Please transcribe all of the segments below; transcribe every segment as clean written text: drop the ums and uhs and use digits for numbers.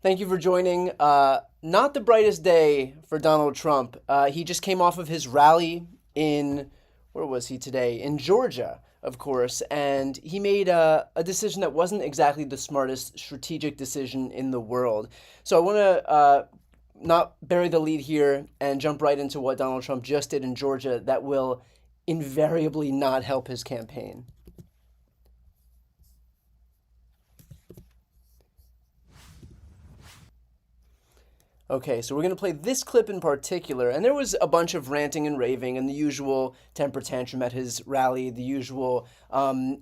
Thank you for joining. Not the brightest day for Donald Trump. He just came off of his rally in, where was he today? In Georgia, of course, and he made a decision that wasn't exactly the smartest strategic decision in the world. So I want to not bury the lead here and jump right into what Donald Trump just did in Georgia that will invariably not help his campaign. Okay, so we're going to play this clip in particular, and there was a bunch of ranting and raving and the usual temper tantrum at his rally, the usual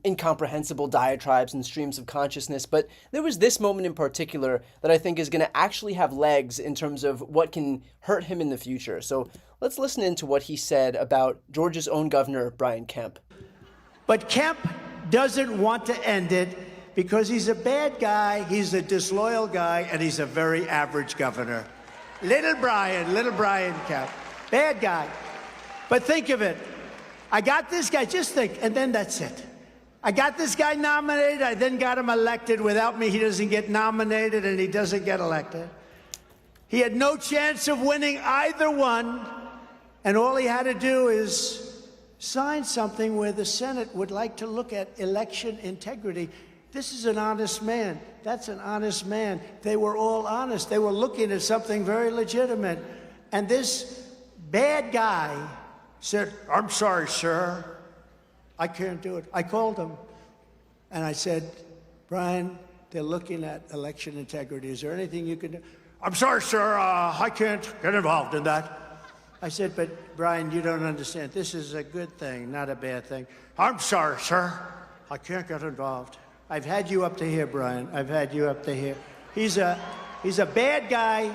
incomprehensible diatribes and streams of consciousness, but there was this moment in particular that I think is going to actually have legs in terms of what can hurt him in the future. So let's listen into what he said about Georgia's own governor, Brian Kemp. But Kemp doesn't want to end it because he's a bad guy, he's a disloyal guy, and he's a very average governor. Little Brian Kemp. Bad guy. But think of it. I got this guy, just think, and then that's it. I got this guy nominated, I then got him elected. Without me, he doesn't get nominated and he doesn't get elected. He had no chance of winning either one, and all he had to do is sign something where the Senate would like to look at election integrity. This is an honest man. That's an honest man. They were all honest. They were looking at something very legitimate. And this bad guy said, "I'm sorry, sir. I can't do it." I called him and I said, "Brian, they're looking at election integrity. Is there anything you can do?" "I'm sorry, sir. I can't get involved in that." I said, "But Brian, you don't understand. This is a good thing, not a bad thing." "I'm sorry, sir. I can't get involved." I've had you up to here, Brian. I've had you up to here. He's a bad guy,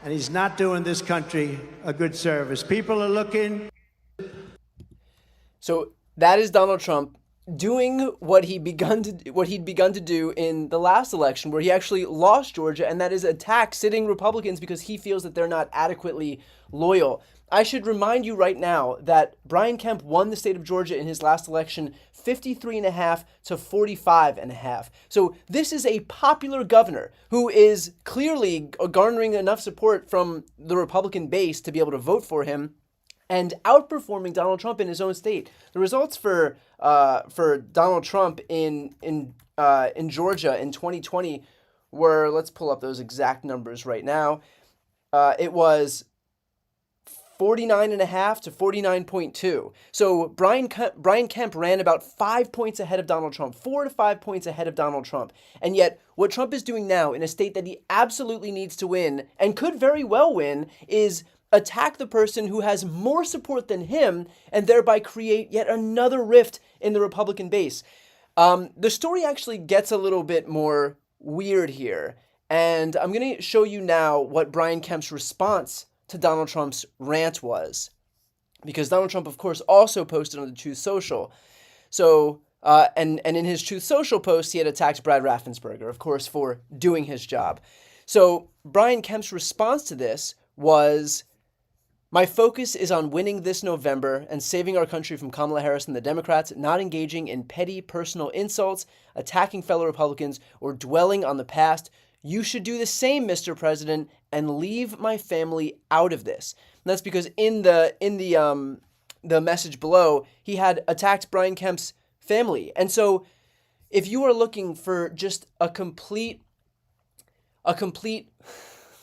and he's not doing this country a good service. People are looking. So that is Donald Trump doing what he'd begun to do in the last election, where he actually lost Georgia, and that is attack sitting Republicans because he feels that they're not adequately loyal. I should remind you right now that Brian Kemp won the state of Georgia in his last election 53.5 to 45.5. So this is a popular governor who is clearly garnering enough support from the Republican base to be able to vote for him and outperforming Donald Trump in his own state. The results for Donald Trump in Georgia in 2020 were, let's pull up those exact numbers right now. It was 49.5 to 49.2. So Brian Kemp ran about 5 points ahead of Donald Trump, 4 to 5 points ahead of Donald Trump. And yet what Trump is doing now in a state that he absolutely needs to win and could very well win is attack the person who has more support than him and thereby create yet another rift in the Republican base. The story actually gets a little bit more weird here. And I'm going to show you now what Brian Kemp's response to Donald Trump's rant was, because Donald Trump, of course, also posted on the Truth Social. So, and in his Truth Social post, he had attacked Brad Raffensperger, of course, for doing his job. So Brian Kemp's response to this was, "My focus is on winning this November and saving our country from Kamala Harris and the Democrats, not engaging in petty personal insults, attacking fellow Republicans, or dwelling on the past. You should do the same, Mr. President, and leave my family out of this." And that's because in the message below, he had attacked Brian Kemp's family. And so if you are looking for just a complete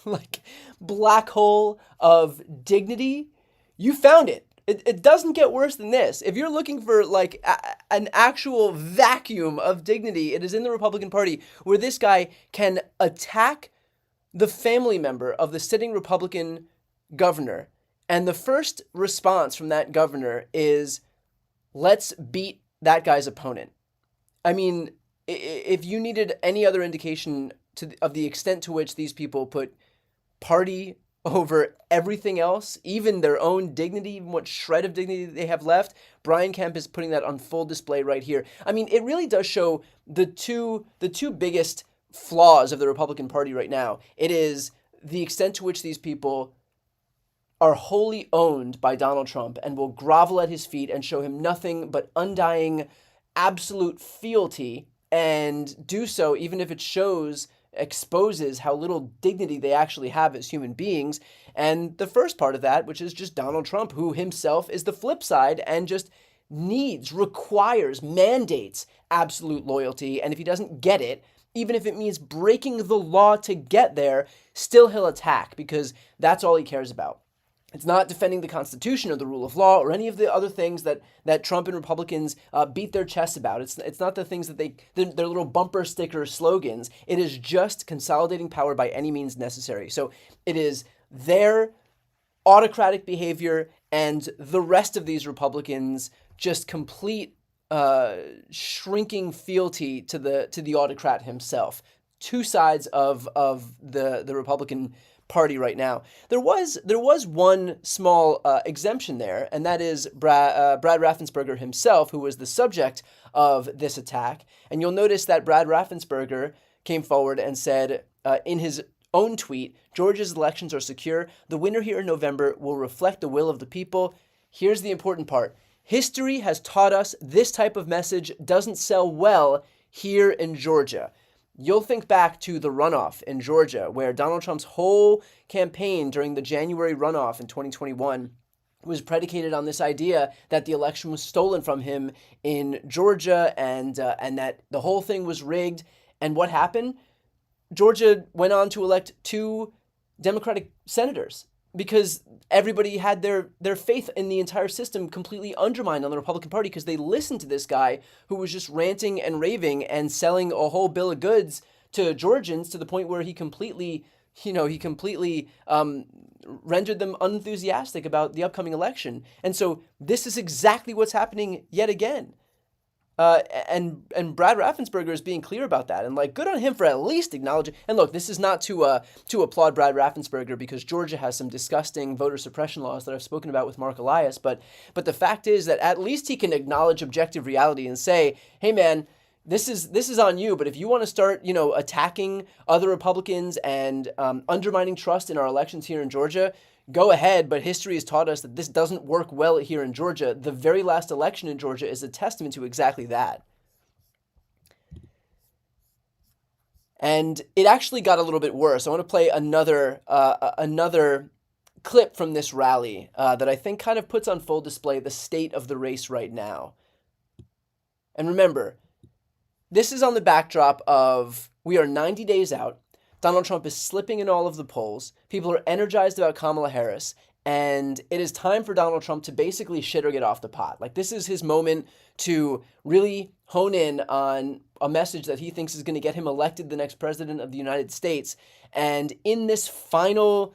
like black hole of dignity, you found it. It doesn't get worse than this. If you're looking for like an actual vacuum of dignity, it is in the Republican Party, where this guy can attack the family member of the sitting Republican governor. And the first response from that governor is, "Let's beat that guy's opponent." I mean, if you needed any other indication of the extent to which these people put party over everything else, even their own dignity, even what shred of dignity they have left, Brian Kemp is putting that on full display right here. I mean, it really does show the two biggest flaws of the Republican Party right now. It is the extent to which these people are wholly owned by Donald Trump and will grovel at his feet and show him nothing but undying, absolute fealty, and do so even if it shows exposes how little dignity they actually have as human beings. And the first part of that, which is just Donald Trump, who himself is the flip side and just requires, mandates absolute loyalty. And if he doesn't get it, even if it means breaking the law to get there, still he'll attack because that's all he cares about. It's not defending the Constitution or the rule of law or any of the other things that Trump and Republicans beat their chests about. It's not the things that their little bumper sticker slogans. It is just consolidating power by any means necessary. So it is their autocratic behavior and the rest of these Republicans just complete shrinking fealty to the autocrat himself. Two sides of the Republican Party right now. There was one small exemption there, and that is Brad Raffensperger himself, who was the subject of this attack. And you'll notice that Brad Raffensperger came forward and said in his own tweet, "Georgia's elections are secure. The winner here in November will reflect the will of the people." Here's the important part. History has taught us this type of message doesn't sell well here in Georgia. You'll think back to the runoff in Georgia, where Donald Trump's whole campaign during the January runoff in 2021 was predicated on this idea that the election was stolen from him in Georgia and that the whole thing was rigged. And what happened? Georgia went on to elect 2 Democratic senators because everybody had their faith in the entire system completely undermined on the Republican Party because they listened to this guy who was just ranting and raving and selling a whole bill of goods to Georgians to the point where he completely rendered them unenthusiastic about the upcoming election. And so this is exactly what's happening yet again. And Brad Raffensperger is being clear about that, and like, good on him for at least acknowledging. And look, this is not to applaud Brad Raffensperger because Georgia has some disgusting voter suppression laws that I've spoken about with Mark Elias. But the fact is that at least he can acknowledge objective reality and say, hey man, this is on you. But if you want to start attacking other Republicans and undermining trust in our elections here in Georgia, go ahead, but history has taught us that this doesn't work well here in Georgia. The very last election in Georgia is a testament to exactly that. And it actually got a little bit worse. I want to play another clip from this rally that I think kind of puts on full display the state of the race right now. And remember, this is on the backdrop of we are 90 days out. Donald Trump is slipping in all of the polls. People are energized about Kamala Harris. And it is time for Donald Trump to basically shit or get off the pot. Like, this is his moment to really hone in on a message that he thinks is going to get him elected the next president of the United States. And in this final,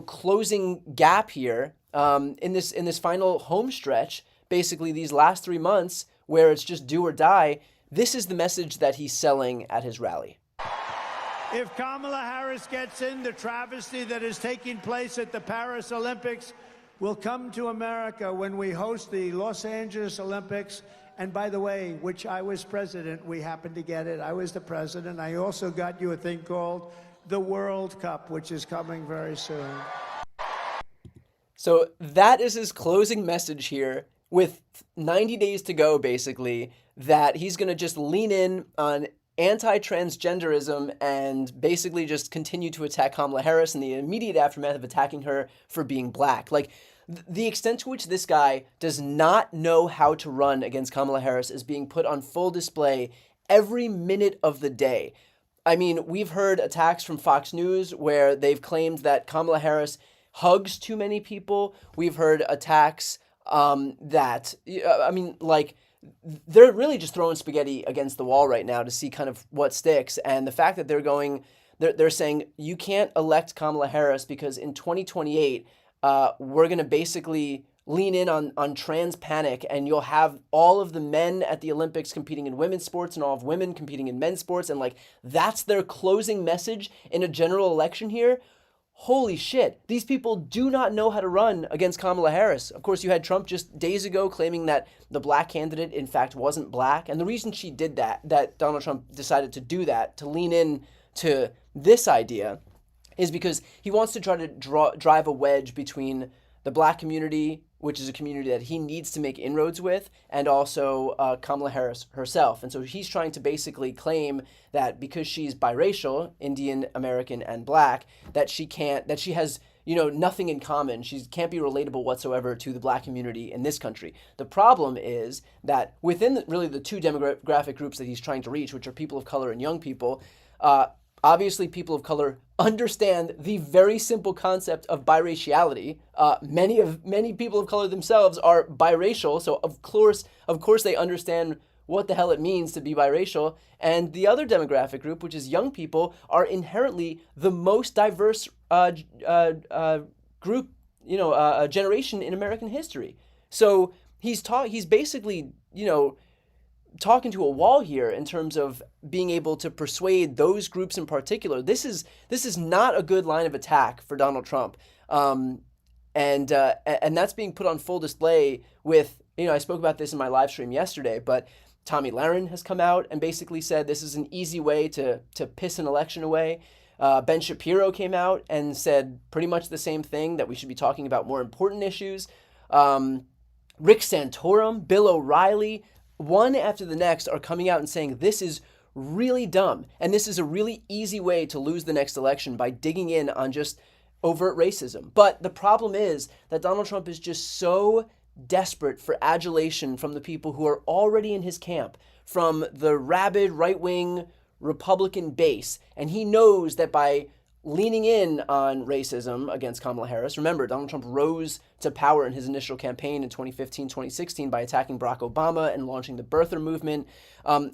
closing gap here, in this final home stretch, basically these last 3 months where it's just do or die, this is the message that he's selling at his rally. If Kamala Harris gets in, the travesty that is taking place at the Paris Olympics will come to America when we host the Los Angeles Olympics. And by the way, which I was president, we happened to get it. I was the president. I also got you a thing called the World Cup, which is coming very soon. So that is his closing message here with 90 days to go, basically, that he's going to just lean in on anti-transgenderism and basically just continue to attack Kamala Harris in the immediate aftermath of attacking her for being black. Like, the extent to which this guy does not know how to run against Kamala Harris is being put on full display every minute of the day. I mean, we've heard attacks from Fox News where they've claimed that Kamala Harris hugs too many people. We've heard attacks they're really just throwing spaghetti against the wall right now to see kind of what sticks. And the fact that they're saying you can't elect Kamala Harris because in 2028, we're going to basically lean in on trans panic, and you'll have all of the men at the Olympics competing in women's sports and all of women competing in men's sports. And like, that's their closing message in a general election here. Holy shit, these people do not know how to run against Kamala Harris. Of course, you had Trump just days ago claiming that the black candidate, in fact, wasn't black. And the reason she did that Donald Trump decided to do that, to lean in to this idea, is because he wants to try to drive a wedge between the black community, which is a community that he needs to make inroads with, and also Kamala Harris herself. And so he's trying to basically claim that because she's biracial, Indian American and black, that she has nothing in common. She can't be relatable whatsoever to the black community in this country. The problem is that within really the two demographic groups that he's trying to reach, which are people of color and young people, obviously people of color understand the very simple concept of biraciality. Many people of color themselves are biracial, so of course they understand what the hell it means to be biracial. And the other demographic group, which is young people, are inherently the most diverse group, generation in American history. So he's basically, talking to a wall here in terms of being able to persuade those groups in particular. This is not a good line of attack for Donald Trump, and that's being put on full display with, I spoke about this in my live stream yesterday, but Tommy Lahren has come out and basically said this is an easy way to piss an election away. Ben Shapiro came out and said pretty much the same thing, that we should be talking about more important issues. Rick Santorum, Bill O'Reilly, one after the next are coming out and saying this is really dumb, and this is a really easy way to lose the next election by digging in on just overt racism. But the problem is that Donald Trump is just so desperate for adulation from the people who are already in his camp, from the rabid right-wing Republican base, and he knows that by leaning in on racism against Kamala Harris. Remember, Donald Trump rose to power in his initial campaign in 2015, 2016 by attacking Barack Obama and launching the birther movement.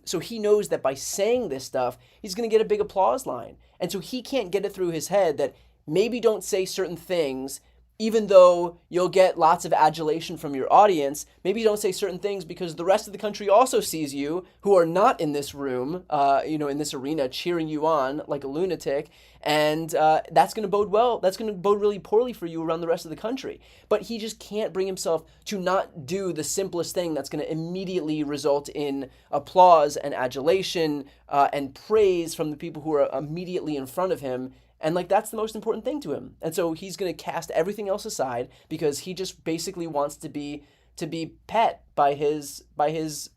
So he knows that by saying this stuff, he's going to get a big applause line. And so he can't get it through his head that maybe don't say certain things, even though you'll get lots of adulation from your audience. Maybe don't say certain things because the rest of the country also sees you, who are not in this room, in this arena, cheering you on like a lunatic. And that's going to bode well. That's going to bode really poorly for you around the rest of the country. But he just can't bring himself to not do the simplest thing that's going to immediately result in applause and adulation and praise from the people who are immediately in front of him. And that's the most important thing to him. And so he's going to cast everything else aside because he just basically wants to be pet by his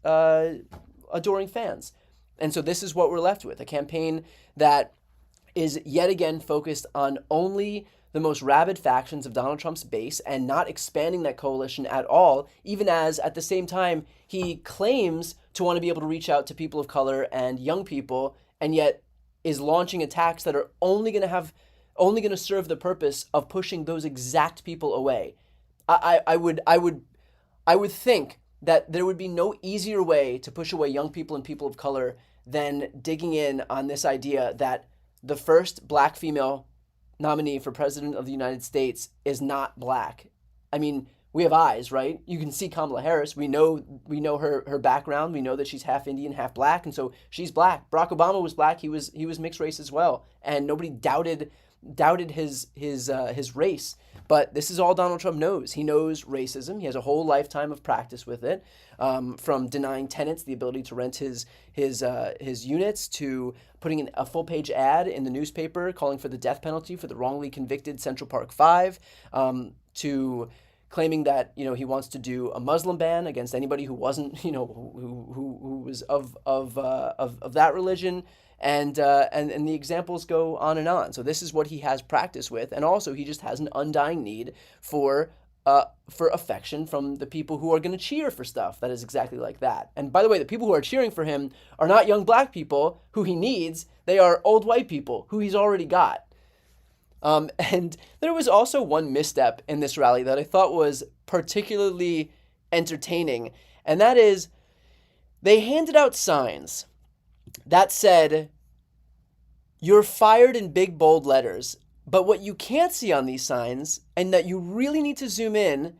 adoring fans. And so this is what we're left with, a campaign that is yet again focused on only the most rabid factions of Donald Trump's base and not expanding that coalition at all, even as at the same time he claims to want to be able to reach out to people of color and young people, and yet is launching attacks that are only going to serve the purpose of pushing those exact people away. I would think that there would be no easier way to push away young people and people of color than digging in on this idea that the first black female nominee for president of the United States is not black. I mean, we have eyes, right? You can see Kamala Harris. We know her background. We know that she's half Indian, half black, and so she's black. Barack Obama was black. He was mixed race as well, and nobody doubted his race. But this is all Donald Trump knows. He knows racism. He has a whole lifetime of practice with it, from denying tenants the ability to rent his units, to putting in a full-page ad in the newspaper calling for the death penalty for the wrongly convicted Central Park Five, to claiming that he wants to do a Muslim ban against anybody who wasn't who was of that religion, and the examples go on and on. So this is what he has practice with, and also he just has an undying need for affection from the people who are going to cheer for stuff that is exactly like that. And by the way, the people who are cheering for him are not young black people who he needs; they are old white people who he's already got. And there was also one misstep in this rally that I thought was particularly entertaining, and that is they handed out signs that said, "You're fired," in big bold letters. But what you can't see on these signs, and that you really need to zoom in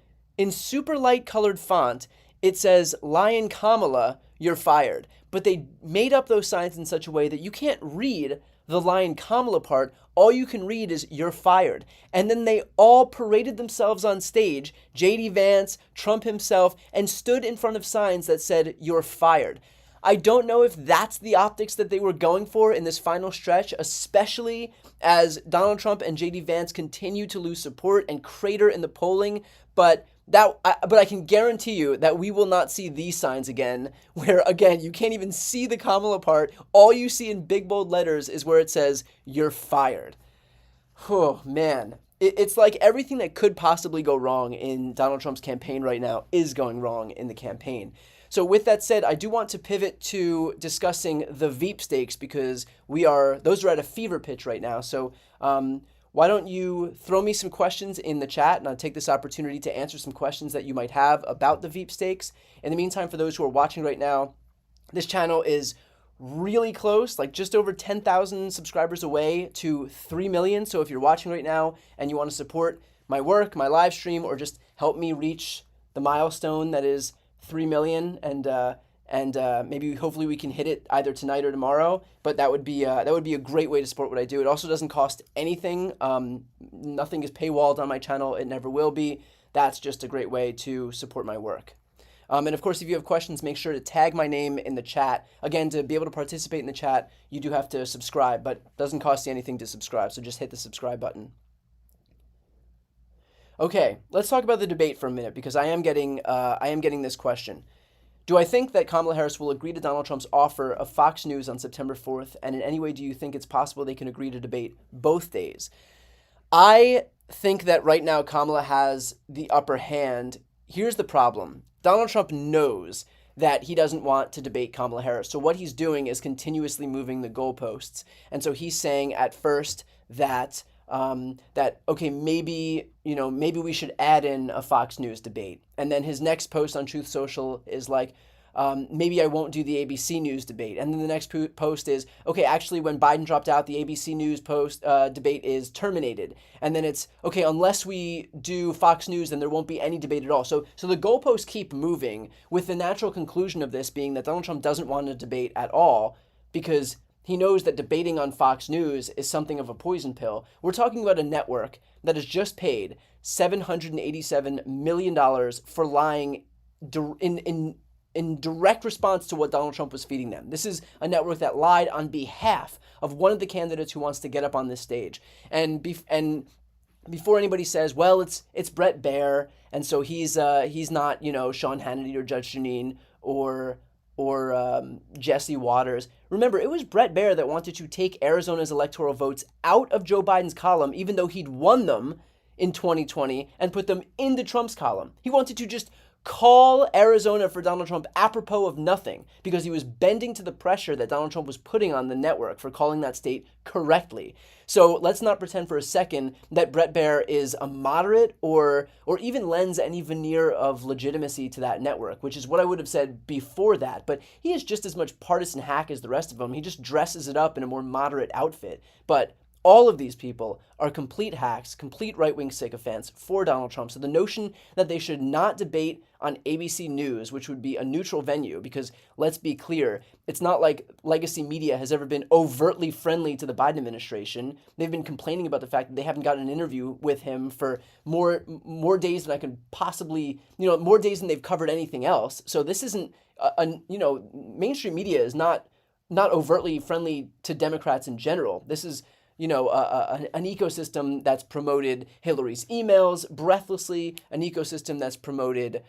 super light colored font, it says, "Lion Kamala, you're fired." But they made up those signs in such a way that you can't read the Lion Kamala part. All you can read is "you're fired." And then they all paraded themselves on stage, J.D. Vance, Trump himself, and stood in front of signs that said "you're fired." I don't know if that's the optics that they were going for in this final stretch, especially as Donald Trump and J.D. Vance continue to lose support and crater in the polling. But But I can guarantee you that we will not see these signs again, where again you can't even see the Kamala part. All you see in big bold letters is where it says "You're fired." Oh man, it's like everything that could possibly go wrong in Donald Trump's campaign right now is going wrong in the campaign. So with that said, I do want to pivot to discussing the Veep stakes because those are at a fever pitch right now. So why don't you throw me some questions in the chat, and I'll take this opportunity to answer some questions that you might have about the Veep stakes. In the meantime, for those who are watching right now, this channel is really close, like just over 10,000 subscribers away to 3 million. So if you're watching right now and you want to support my work, my live stream, or just help me reach the milestone that is 3 million, and maybe hopefully we can hit it either tonight or tomorrow. But that would be a great way to support what I do. It also doesn't cost anything. Nothing is paywalled on my channel. It never will be. That's just a great way to support my work. And of course, if you have questions, make sure to tag my name in the chat. Again, to be able to participate in the chat, you do have to subscribe, but it doesn't cost you anything to subscribe. So just hit the subscribe button. Okay, let's talk about the debate for a minute because I am getting this question. Do I think that Kamala Harris will agree to Donald Trump's offer of Fox News on September 4th? And in any way, do you think it's possible they can agree to debate both days? I think that right now Kamala has the upper hand. Here's the problem. Donald Trump knows that he doesn't want to debate Kamala Harris. So what he's doing is continuously moving the goalposts. And so he's saying at first that okay, maybe we should add in a Fox News debate. And then his next post on Truth Social is like, maybe I won't do the ABC News debate. And then the next post is, okay, actually when Biden dropped out, the ABC News debate is terminated. And then it's, okay, unless we do Fox News, then there won't be any debate at all. So the goalposts keep moving, with the natural conclusion of this being that Donald Trump doesn't want to debate at all because he knows that debating on Fox News is something of a poison pill. We're talking about a network that has just paid $787 million for lying in direct response to what Donald Trump was feeding them. This is a network that lied on behalf of one of the candidates who wants to get up on this stage. And before anybody says, well, it's Brett Baer, and so he's not Sean Hannity or Judge Jeanine or Jesse Waters. Remember, it was Brett Baer that wanted to take Arizona's electoral votes out of Joe Biden's column, even though he'd won them in 2020, and put them into Trump's column. He wanted to just call Arizona for Donald Trump apropos of nothing because he was bending to the pressure that Donald Trump was putting on the network for calling that state correctly. So let's not pretend for a second that Brett Baer is a moderate or even lends any veneer of legitimacy to that network, which is what I would have said before that. But he is just as much partisan hack as the rest of them. He just dresses it up in a more moderate outfit. But all of these people are complete hacks, complete right-wing sycophants for Donald Trump. So the notion that they should not debate on ABC News, which would be a neutral venue, because let's be clear, it's not like legacy media has ever been overtly friendly to the Biden administration. They've been complaining about the fact that they haven't gotten an interview with him for more days than I can possibly, more days than they've covered anything else. So this isn't, mainstream media is not overtly friendly to Democrats in general. This is an ecosystem that's promoted Hillary's emails breathlessly, an ecosystem that's promoted,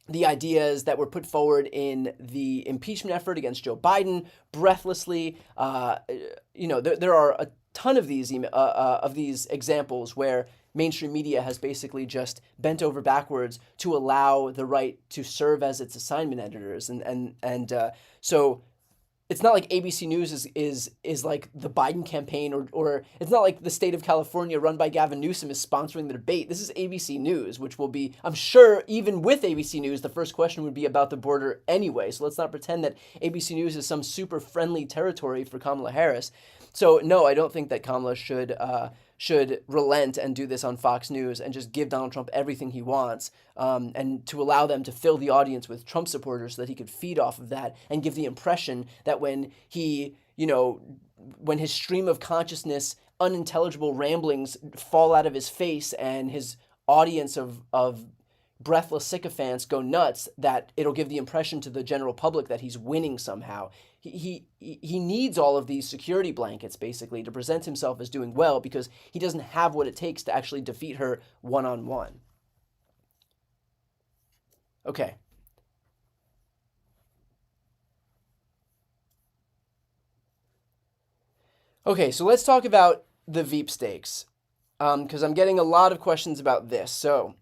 the ideas that were put forward in the impeachment effort against Joe Biden breathlessly. There are a ton of these examples where mainstream media has basically just bent over backwards to allow the right to serve as its assignment editors, so it's not like ABC News is like the Biden campaign, or it's not like the state of California run by Gavin Newsom is sponsoring the debate. This is ABC News, which will be, I'm sure, even with ABC News, the first question would be about the border anyway. So let's not pretend that ABC News is some super friendly territory for Kamala Harris. So no, I don't think that Kamala should relent and do this on Fox News and just give Donald Trump everything he wants, and to allow them to fill the audience with Trump supporters so that he could feed off of that and give the impression that when his stream of consciousness, unintelligible ramblings fall out of his face and his audience of breathless sycophants go nuts that it'll give the impression to the general public that he's winning somehow. He needs all of these security blankets, basically, to present himself as doing well because he doesn't have what it takes to actually defeat her one-on-one. Okay. Okay, so let's talk about the Veep stakes, because I'm getting a lot of questions about this. So,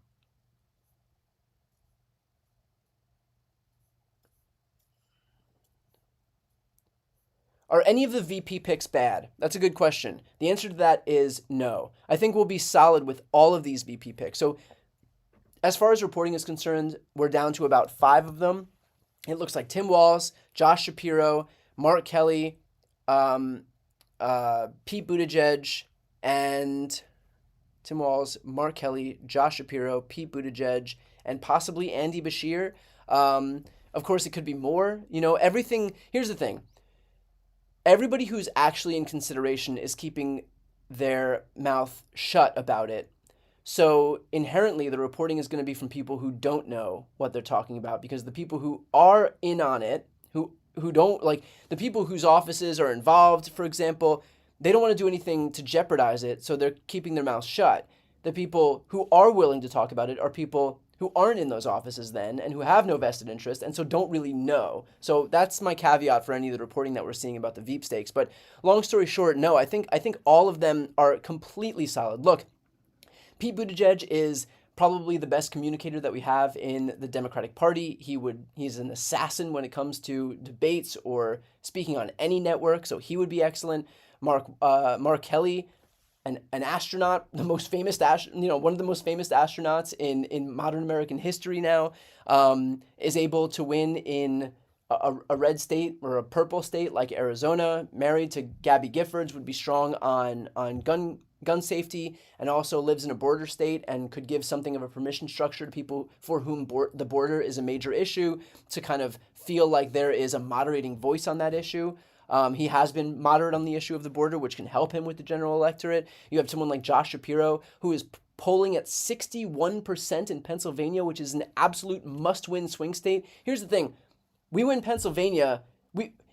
are any of the VP picks bad? That's a good question. The answer to that is no. I think we'll be solid with all of these VP picks. So, as far as reporting is concerned, we're down to about 5 of them. It looks like Tim Walz, Josh Shapiro, Mark Kelly, Pete Buttigieg, and Tim Walz, Mark Kelly, Josh Shapiro, Pete Buttigieg, and possibly Andy Beshear. Of course, it could be more. Everything. Here's the thing. Everybody who's actually in consideration is keeping their mouth shut about it. So inherently, the reporting is going to be from people who don't know what they're talking about, because the people who are in on it, who don't, like the people whose offices are involved, for example, they don't want to do anything to jeopardize it, so they're keeping their mouths shut. The people who are willing to talk about it are people who aren't in those offices then and who have no vested interest and so don't really know. So that's my caveat for any of the reporting that we're seeing about the Veep stakes. But long story short, no, I think all of them are completely solid. Look, Pete Buttigieg is probably the best communicator that we have in the Democratic Party. He's an assassin when it comes to debates or speaking on any network, so he would be excellent. Mark Kelly, an astronaut, the most famous one of the most famous astronauts in modern American history now, is able to win in a red state or a purple state like Arizona. Married to Gabby Giffords, would be strong on gun safety, and also lives in a border state and could give something of a permission structure to people for whom the border is a major issue to kind of feel like there is a moderating voice on that issue. He has been moderate on the issue of the border, which can help him with the general electorate. You have someone like Josh Shapiro, who is polling at 61% in Pennsylvania, which is an absolute must-win swing state. Here's the thing. We win Pennsylvania,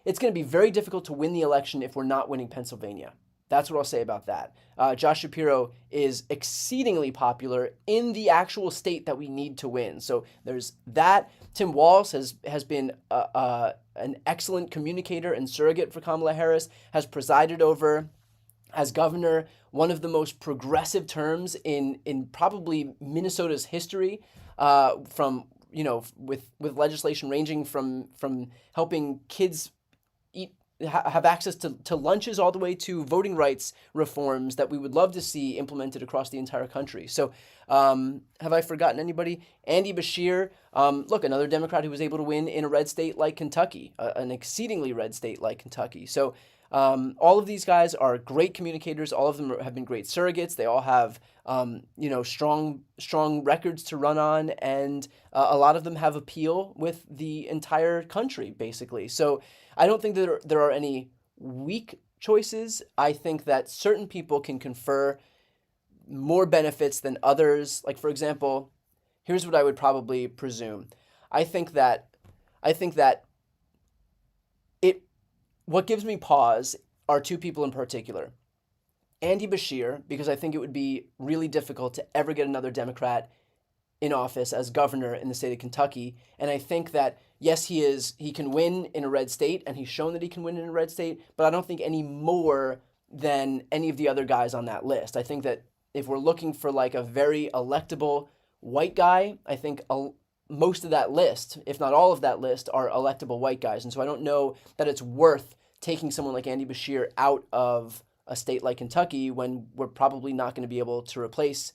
it's going to be very difficult to win the election if we're not winning Pennsylvania. That's what I'll say about that. Josh Shapiro is exceedingly popular in the actual state that we need to win. So there's that. Tim Walz has been an excellent communicator and surrogate for Kamala Harris, has presided over, as governor, one of the most progressive terms in probably Minnesota's history, with legislation ranging from helping kids have access to lunches all the way to voting rights reforms that we would love to see implemented across the entire country. So have I forgotten anybody? Andy Beshear, look, another Democrat who was able to win in a red state like Kentucky, an exceedingly red state like Kentucky. So all of these guys are great communicators. All of them have been great surrogates. They all have, strong records to run on, and a lot of them have appeal with the entire country, basically. So I don't think that there are any weak choices. I think that certain people can confer more benefits than others. Like, for example, here's what I would probably presume. I think that what gives me pause are 2 people in particular. Andy Beshear, because I think it would be really difficult to ever get another Democrat in office as governor in the state of Kentucky. And I think that, yes, he can win in a red state, and he's shown that he can win in a red state, but I don't think any more than any of the other guys on that list. I think that if we're looking for like a very electable white guy, I think most of that list, if not all of that list, are electable white guys. And so I don't know that it's worth taking someone like Andy Beshear out of a state like Kentucky when we're probably not going to be able to replace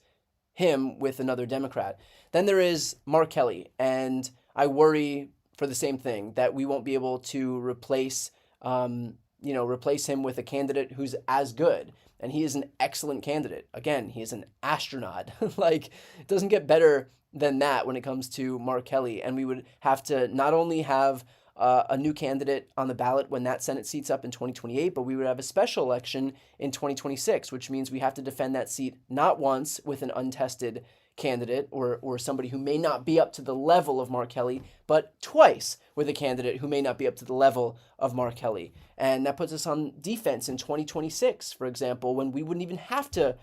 him with another Democrat. Then there is Mark Kelly, and I worry for the same thing, that we won't be able to replace him with a candidate who's as good. And he is an excellent candidate. Again, he is an astronaut. Like, it doesn't get better than that when it comes to Mark Kelly. And we would have to not only have a new candidate on the ballot when that Senate seat's up in 2028, but we would have a special election in 2026, which means we have to defend that seat not once with an untested candidate or somebody who may not be up to the level of Mark Kelly, but twice with a candidate who may not be up to the level of Mark Kelly. And that puts us on defense in 2026, for example, when we wouldn't even have to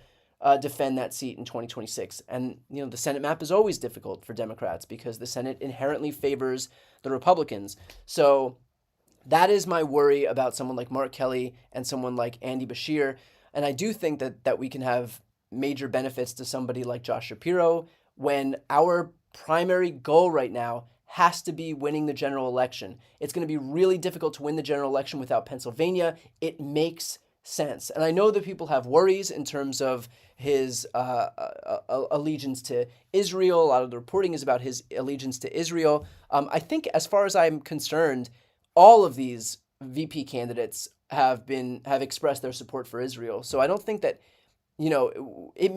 defend that seat in 2026. And, the Senate map is always difficult for Democrats because the Senate inherently favors the Republicans. So that is my worry about someone like Mark Kelly and someone like Andy Beshear. And I do think that we can have major benefits to somebody like Josh Shapiro when our primary goal right now has to be winning the general election. It's going to be really difficult to win the general election without Pennsylvania. It makes sense. And I know that people have worries in terms of his allegiance to Israel. A lot of the reporting is about his allegiance to Israel. I think as far as I'm concerned, all of these VP candidates have expressed their support for Israel. So I don't think that, it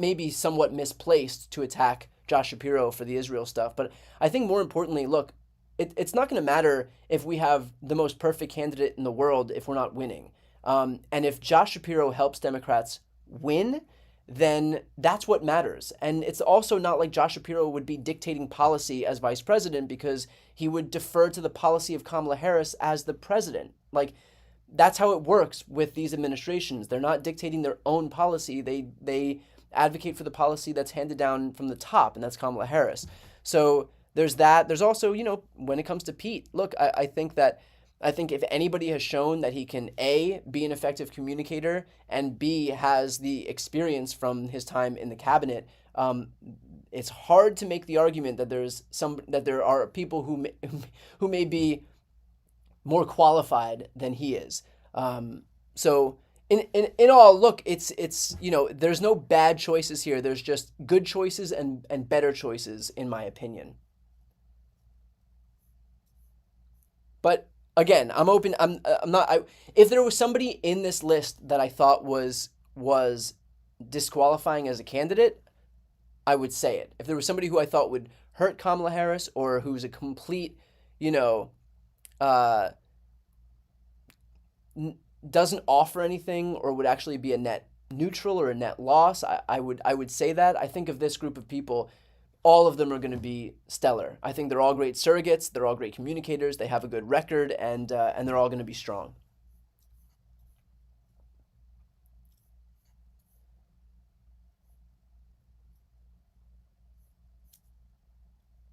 may be somewhat misplaced to attack Josh Shapiro for the Israel stuff. But I think more importantly, look, it's not going to matter if we have the most perfect candidate in the world if we're not winning. And if Josh Shapiro helps Democrats win, then that's what matters. And it's also not like Josh Shapiro would be dictating policy as vice president because he would defer to the policy of Kamala Harris as the president. Like, that's how it works with these administrations. They're not dictating their own policy. They advocate for the policy that's handed down from the top, and that's Kamala Harris. So there's that. There's also, when it comes to Pete, look, I think if anybody has shown that he can A, be an effective communicator, and B, has the experience from his time in the cabinet, it's hard to make the argument that there are people who may be more qualified than he is. So in all, look, it's there's no bad choices here. There's just good choices and better choices, in my opinion. But again, I'm open. I'm not. If there was somebody in this list that I thought was disqualifying as a candidate, I would say it. If there was somebody who I thought would hurt Kamala Harris or who's a complete, doesn't offer anything or would actually be a net neutral or a net loss, I would say that. I think of this group of people, all of them are going to be stellar. I think they're all great surrogates. They're all great communicators. They have a good record, and they're all going to be strong.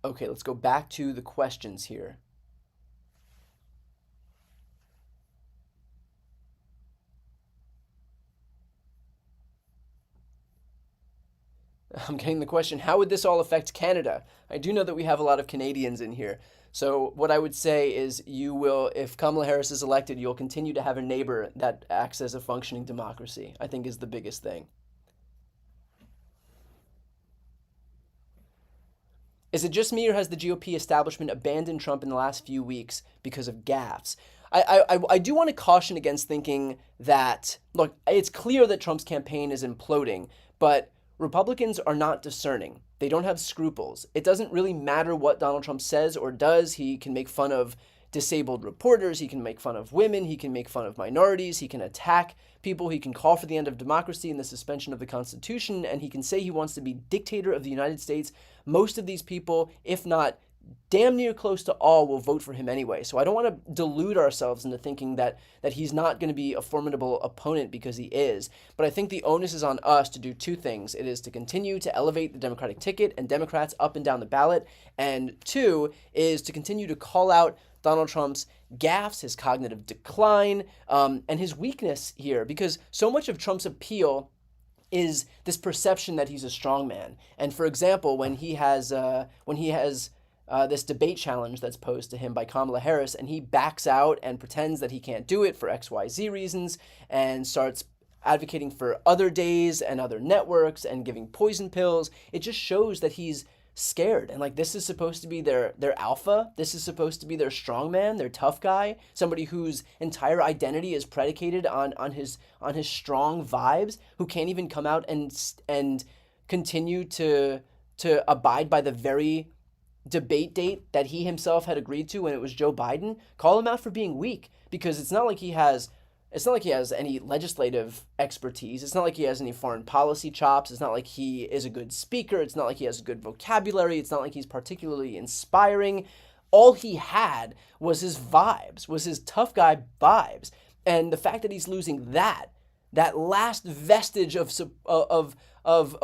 Okay, let's go back to the questions here. I'm getting the question, how would this all affect Canada? I do know that we have a lot of Canadians in here. So what I would say is if Kamala Harris is elected, you'll continue to have a neighbor that acts as a functioning democracy, I think is the biggest thing. Is it just me or has the GOP establishment abandoned Trump in the last few weeks because of gaffes? I do want to caution against thinking that, look, it's clear that Trump's campaign is imploding, but Republicans are not discerning. They don't have scruples. It doesn't really matter what Donald Trump says or does. He can make fun of disabled reporters. He can make fun of women. He can make fun of minorities. He can attack people. He can call for the end of democracy and the suspension of the Constitution. And he can say he wants to be dictator of the United States. Most of these people, if not damn near close to all, will vote for him anyway. So I don't want to delude ourselves into thinking that he's not going to be a formidable opponent, because he is. But I think the onus is on us to do two things. It is to continue to elevate the Democratic ticket and Democrats up and down the ballot. And two is to continue to call out Donald Trump's gaffes, his cognitive decline, and his weakness here. Because so much of Trump's appeal is this perception that he's a strong man. And for example, when he has this debate challenge that's posed to him by Kamala Harris, and he backs out and pretends that he can't do it for XYZ reasons and starts advocating for other days and other networks and giving poison pills, it just shows that he's scared. And like, this is supposed to be their alpha. This is supposed to be their strong man, their tough guy, somebody whose entire identity is predicated on his strong vibes, who can't even come out and continue to abide by the very debate date that he himself had agreed to when it was Joe Biden. Call him out for being weak, because it's not like he has it's not like he has any legislative expertise. It's not like he has any foreign policy chops. It's not like he is a good speaker. It's not like he has a good vocabulary. It's not like he's particularly inspiring. All he had was his vibes, was his tough guy vibes. And the fact that he's losing that last vestige of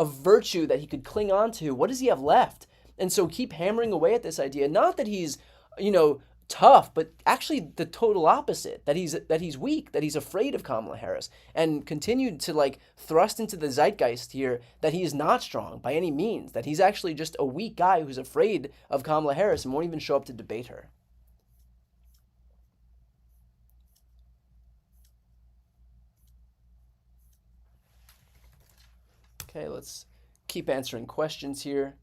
virtue that he could cling on to, what does he have left? And so keep hammering away at this idea. Not that he's, tough, but actually the total opposite, that he's weak, that he's afraid of Kamala Harris, and continued to like thrust into the zeitgeist here that he is not strong by any means, that he's actually just a weak guy who's afraid of Kamala Harris and won't even show up to debate her. Okay, let's keep answering questions here.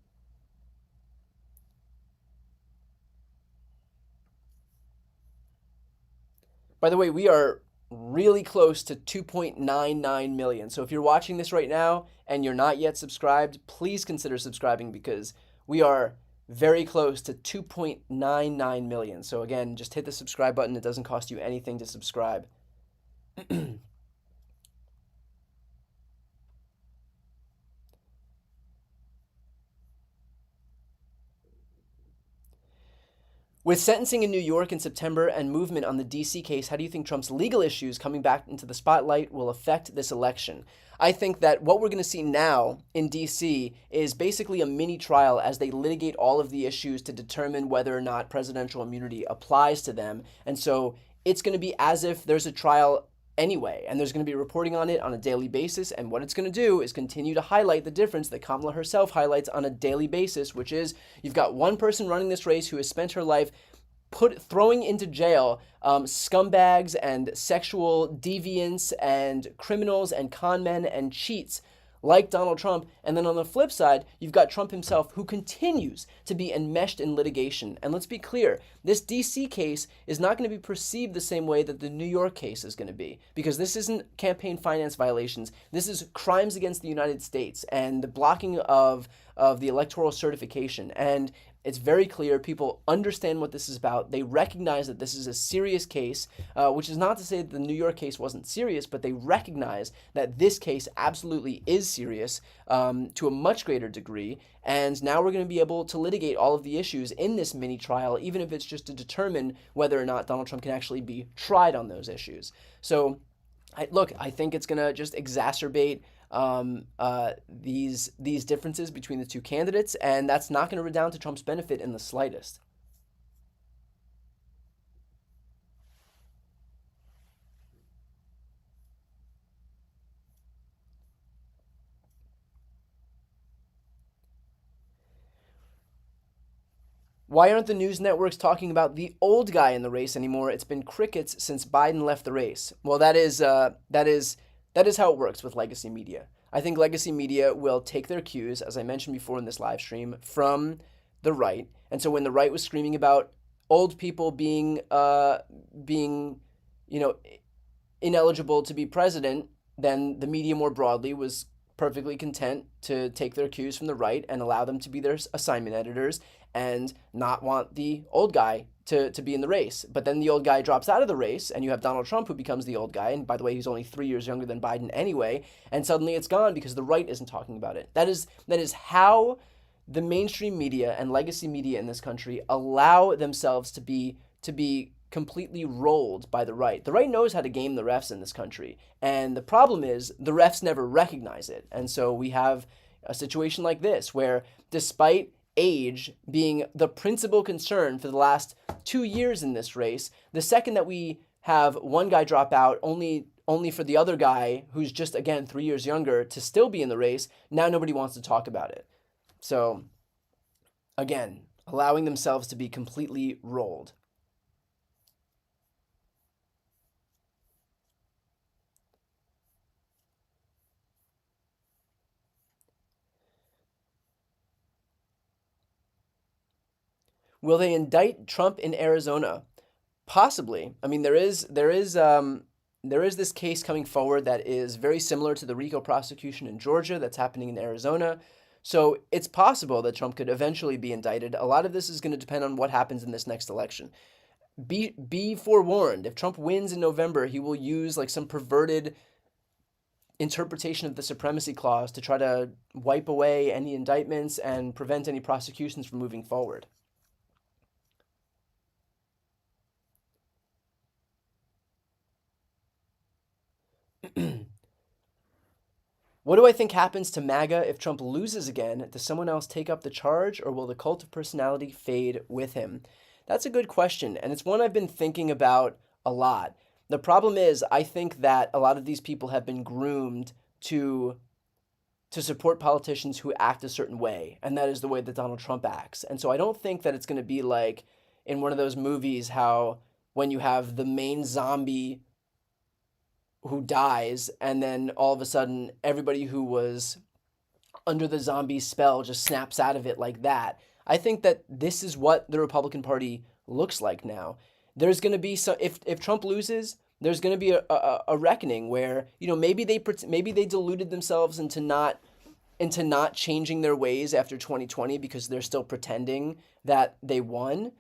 By the way, we are really close to 2.99 million. So if you're watching this right now and you're not yet subscribed, please consider subscribing because we are very close to 2.99 million. So again, just hit the subscribe button. It doesn't cost you anything to subscribe. With sentencing in New York in September and movement on the DC case, how do you think Trump's legal issues coming back into the spotlight will affect this election? I think that what we're going to see now in DC is basically a mini trial as they litigate all of the issues to determine whether or not presidential immunity applies to them. And so it's going to be as if there's a trial anyway, and there's going to be reporting on it on a daily basis, and what it's going to do is continue to highlight the difference that Kamala herself highlights on a daily basis, which is you've got one person running this race who has spent her life throwing into jail scumbags and sexual deviants and criminals and con men and cheats like Donald Trump. And then on the flip side, you've got Trump himself, who continues to be enmeshed in litigation. And let's be clear, this DC case is not going to be perceived the same way that the New York case is going to be, because this isn't campaign finance violations. This is crimes against the United States and the blocking of the electoral certification. And it's very clear. People understand what this is about. They recognize that this is a serious case, which is not to say that the New York case wasn't serious, but they recognize that this case absolutely is serious to a much greater degree. And now we're going to be able to litigate all of the issues in this mini trial, even if it's just to determine whether or not Donald Trump can actually be tried on those issues. So, I think it's going to just exacerbate these differences between the two candidates, and that's not going to redound to Trump's benefit in the slightest. Why aren't the news networks talking about the old guy in the race anymore? It's been crickets since Biden left the race. Well, that is how it works with legacy media. I think legacy media will take their cues, as I mentioned before in this live stream, from the right. And so when the right was screaming about old people being ineligible to be president, then the media more broadly was perfectly content to take their cues from the right and allow them to be their assignment editors and not want the old guy to be in the race. But then the old guy drops out of the race and you have Donald Trump, who becomes the old guy. And by the way, he's only 3 years younger than Biden anyway. And suddenly it's gone because the right isn't talking about it. That is how the mainstream media and legacy media in this country allow themselves to be completely rolled by the right. The right knows how to game the refs in this country. And the problem is the refs never recognize it. And so we have a situation like this where, despite age being the principal concern for the last 2 years in this race, the second that we have one guy drop out, only for the other guy, who's just, again, 3 years younger, to still be in the race, now nobody wants to talk about it. So, again, allowing themselves to be completely rolled. Will they indict Trump in Arizona? Possibly. I mean, there is this case coming forward that is very similar to the RICO prosecution in Georgia that's happening in Arizona. So it's possible that Trump could eventually be indicted. A lot of this is going to depend on what happens in this next election. be forewarned. If Trump wins in November, he will use like some perverted interpretation of the supremacy clause to try to wipe away any indictments and prevent any prosecutions from moving forward. What do I think happens to MAGA if Trump loses again? Does someone else take up the charge, or will the cult of personality fade with him? That's a good question, and it's one I've been thinking about a lot. The problem is, I think that a lot of these people have been groomed to support politicians who act a certain way, and that is the way that Donald Trump acts. And so I don't think that it's going to be like in one of those movies how when you have the main zombie who dies, and then all of a sudden everybody who was under the zombie spell just snaps out of it like that. I think that this is what the Republican Party looks like now. There's going to be some, if Trump loses, there's going to be a reckoning where, you know, maybe they deluded themselves into not changing their ways after 2020 because they're still pretending that they won.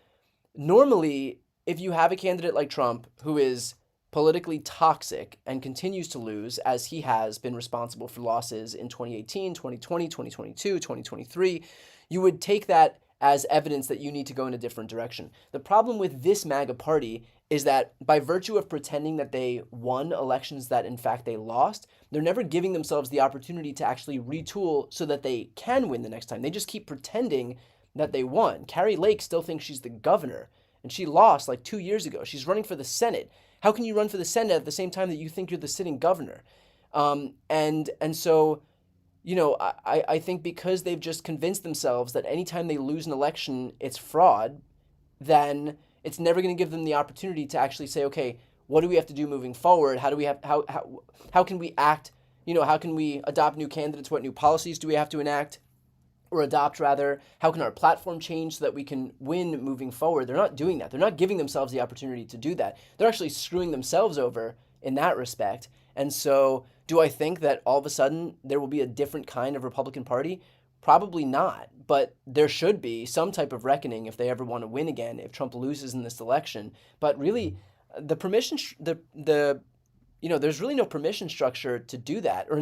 Normally, if you have a candidate like Trump who is politically toxic and continues to lose, as he has been responsible for losses in 2018, 2020, 2022, 2023, you would take that as evidence that you need to go in a different direction. The problem with this MAGA party is that by virtue of pretending that they won elections that in fact they lost, they're never giving themselves the opportunity to actually retool so that they can win the next time. They just keep pretending that they won. Carrie Lake still thinks she's the governor, and she lost like 2 years ago. She's running for the Senate. How can you run for the Senate at the same time that you think you're the sitting governor? And so, you know, I think because they've just convinced themselves that anytime they lose an election, it's fraud, then it's never going to give them the opportunity to actually say, okay, what do we have to do moving forward? How do we have how can we act? You know, how can we adopt new candidates? What new policies do we have to enact? Or adopt rather, how can our platform change so that we can win moving forward? They're not doing that. They're not giving themselves the opportunity to do that. They're actually screwing themselves over in that respect. And so do I think that all of a sudden there will be a different kind of Republican Party? Probably not, but there should be some type of reckoning if they ever want to win again, if Trump loses in this election. But really, the permission, you know, there's really no permission structure to do that, or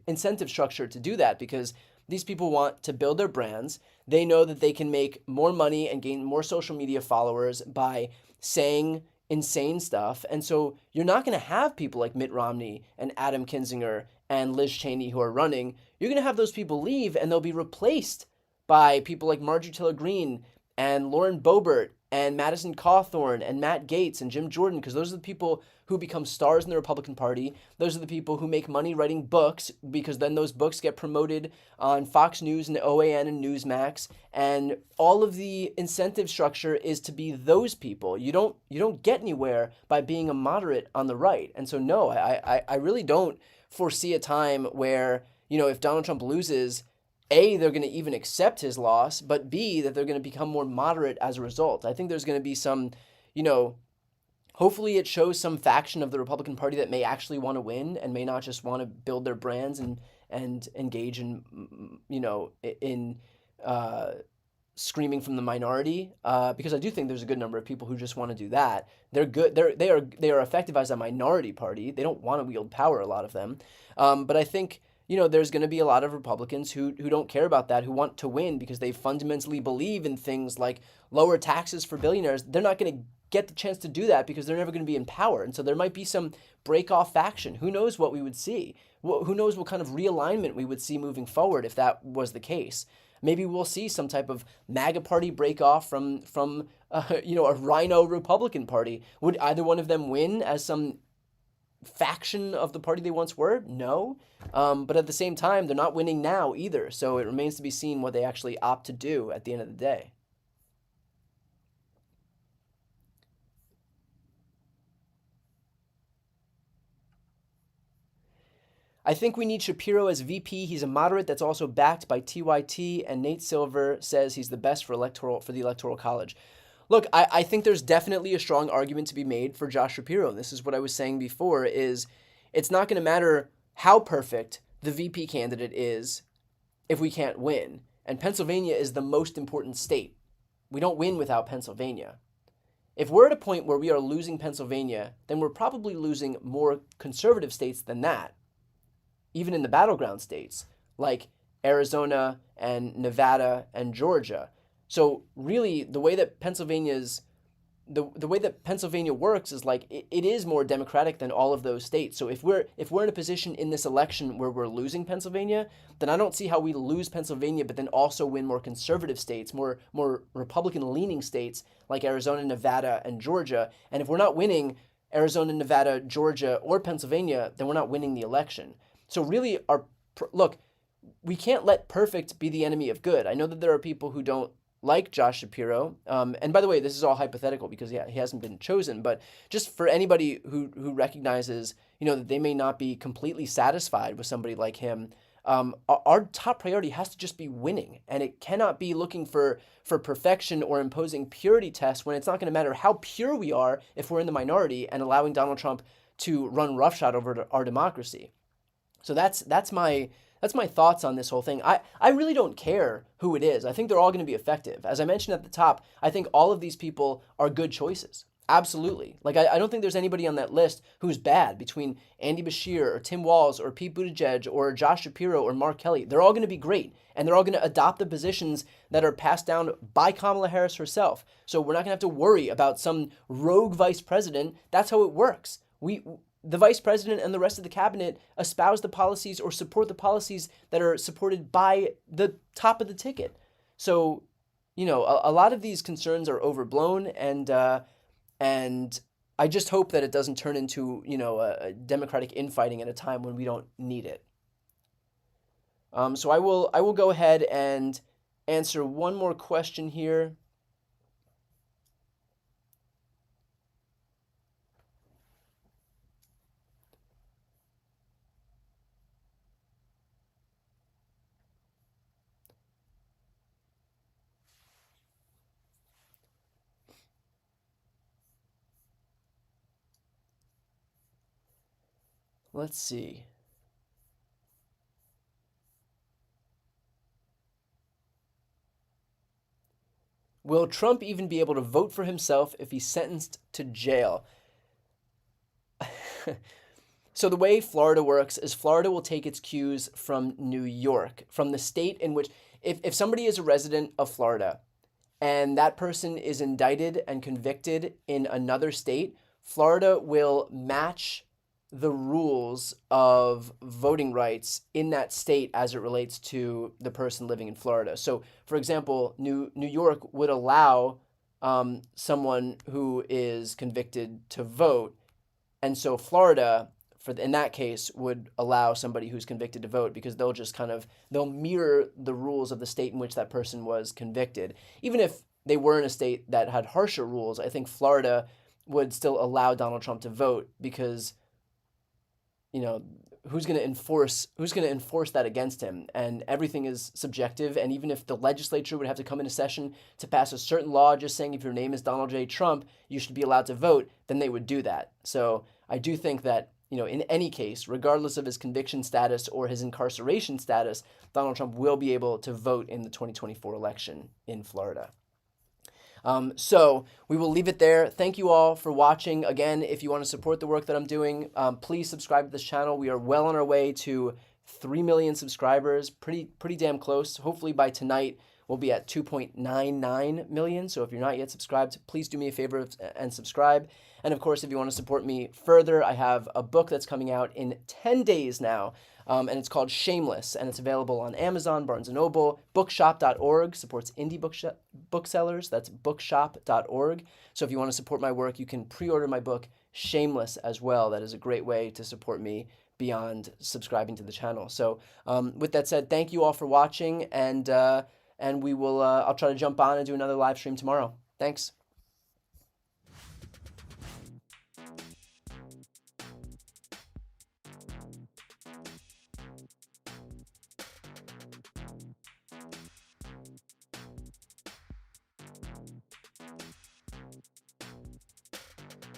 incentive structure to do that, because these people want to build their brands. They know that they can make more money and gain more social media followers by saying insane stuff. And so you're not going to have people like Mitt Romney and Adam Kinzinger and Liz Cheney who are running. You're going to have those people leave, and they'll be replaced by people like Marjorie Taylor Greene and Lauren Boebert and Madison Cawthorn and Matt Gaetz and Jim Jordan, because those are the people who become stars in the Republican Party. Those are the people who make money writing books, because then those books get promoted on Fox News and OAN and Newsmax. And all of the incentive structure is to be those people. You don't get anywhere by being a moderate on the right. And so no, I really don't foresee a time where, you know, if Donald Trump loses, A, they're going to even accept his loss, but B, that they're going to become more moderate as a result. I think there's going to be some, you know, hopefully it shows some faction of the Republican Party that may actually want to win and may not just want to build their brands and engage in, you know, in screaming from the minority, because I do think there's a good number of people who just want to do that. They're good. They are effective as a minority party. They don't want to wield power, a lot of them. But I think, you know, there's going to be a lot of Republicans who don't care about that, who want to win because they fundamentally believe in things like lower taxes for billionaires. They're not going to get the chance to do that because they're never going to be in power. And so there might be some break-off faction. Who knows what we would see? Who knows what kind of realignment we would see moving forward if that was the case? Maybe we'll see some type of MAGA party break off from you know, a rhino Republican Party. Would either one of them win as some faction of the party they once were? No. But at the same time, they're not winning now either. So it remains to be seen what they actually opt to do at the end of the day. I think we need Shapiro as VP. He's a moderate that's also backed by TYT, and Nate Silver says he's the best for the Electoral College. Look, I think there's definitely a strong argument to be made for Josh Shapiro. And this is what I was saying before, is it's not going to matter how perfect the VP candidate is if we can't win. And Pennsylvania is the most important state. We don't win without Pennsylvania. If we're at a point where we are losing Pennsylvania, then we're probably losing more conservative states than that, even in the battleground states like Arizona and Nevada and Georgia. So really, the way that Pennsylvania works is like it is more democratic than all of those states. So if we're in a position in this election where we're losing Pennsylvania, then I don't see how we lose Pennsylvania but then also win more conservative states, more Republican leaning states like Arizona, Nevada, and Georgia. And if we're not winning Arizona, Nevada, Georgia, or Pennsylvania, then we're not winning the election. So really look, we can't let perfect be the enemy of good. I know that there are people who don't like Josh Shapiro. And by the way, this is all hypothetical because he hasn't been chosen. But just for anybody who recognizes, that they may not be completely satisfied with somebody like him, our top priority has to just be winning. And it cannot be looking for perfection or imposing purity tests when it's not going to matter how pure we are if we're in the minority and allowing Donald Trump to run roughshod over our democracy. So that's my thoughts on this whole thing. I really don't care who it is. I think they're all going to be effective. As I mentioned at the top, I think all of these people are good choices. Absolutely. Like, I don't think there's anybody on that list who's bad between Andy Beshear or Tim Walz or Pete Buttigieg or Josh Shapiro or Mark Kelly. They're all going to be great. And they're all going to adopt the positions that are passed down by Kamala Harris herself. So we're not going to have to worry about some rogue vice president. That's how it works. The vice president and the rest of the cabinet espouse the policies or support the policies that are supported by the top of the ticket. So, a lot of these concerns are overblown, and I just hope that it doesn't turn into, a Democratic infighting at a time when we don't need it. So I will go ahead and answer one more question here. Let's see. Will Trump even be able to vote for himself if he's sentenced to jail? So the way Florida works is Florida will take its cues from New York, from the state in which, if somebody is a resident of Florida and that person is indicted and convicted in another state, Florida will match the rules of voting rights in that state as it relates to the person living in Florida. So, for example, New York would allow someone who is convicted to vote, and so Florida, in that case, would allow somebody who's convicted to vote because they'll mirror the rules of the state in which that person was convicted. Even if they were in a state that had harsher rules, I think Florida would still allow Donald Trump to vote because who's going to enforce that against him? And everything is subjective. And even if the legislature would have to come into session to pass a certain law just saying if your name is Donald J. Trump, you should be allowed to vote, then they would do that. So I do think that, in any case, regardless of his conviction status or his incarceration status, Donald Trump will be able to vote in the 2024 election in Florida. So we will leave it there. Thank you all for watching. Again, if you want to support the work that I'm doing, please subscribe to this channel. We are well on our way to 3 million subscribers, pretty damn close. Hopefully by tonight, we'll be at 2.99 million. So if you're not yet subscribed, please do me a favor and subscribe. And of course, if you want to support me further, I have a book that's coming out in 10 days now. And it's called Shameless, and it's available on Amazon, Barnes & Noble, bookshop.org, supports indie booksellers. That's bookshop.org. So if you want to support my work, you can pre-order my book, Shameless, as well. That is a great way to support me beyond subscribing to the channel. So with that said, thank you all for watching, and we will. I'll try to jump on and do another live stream tomorrow. Thanks.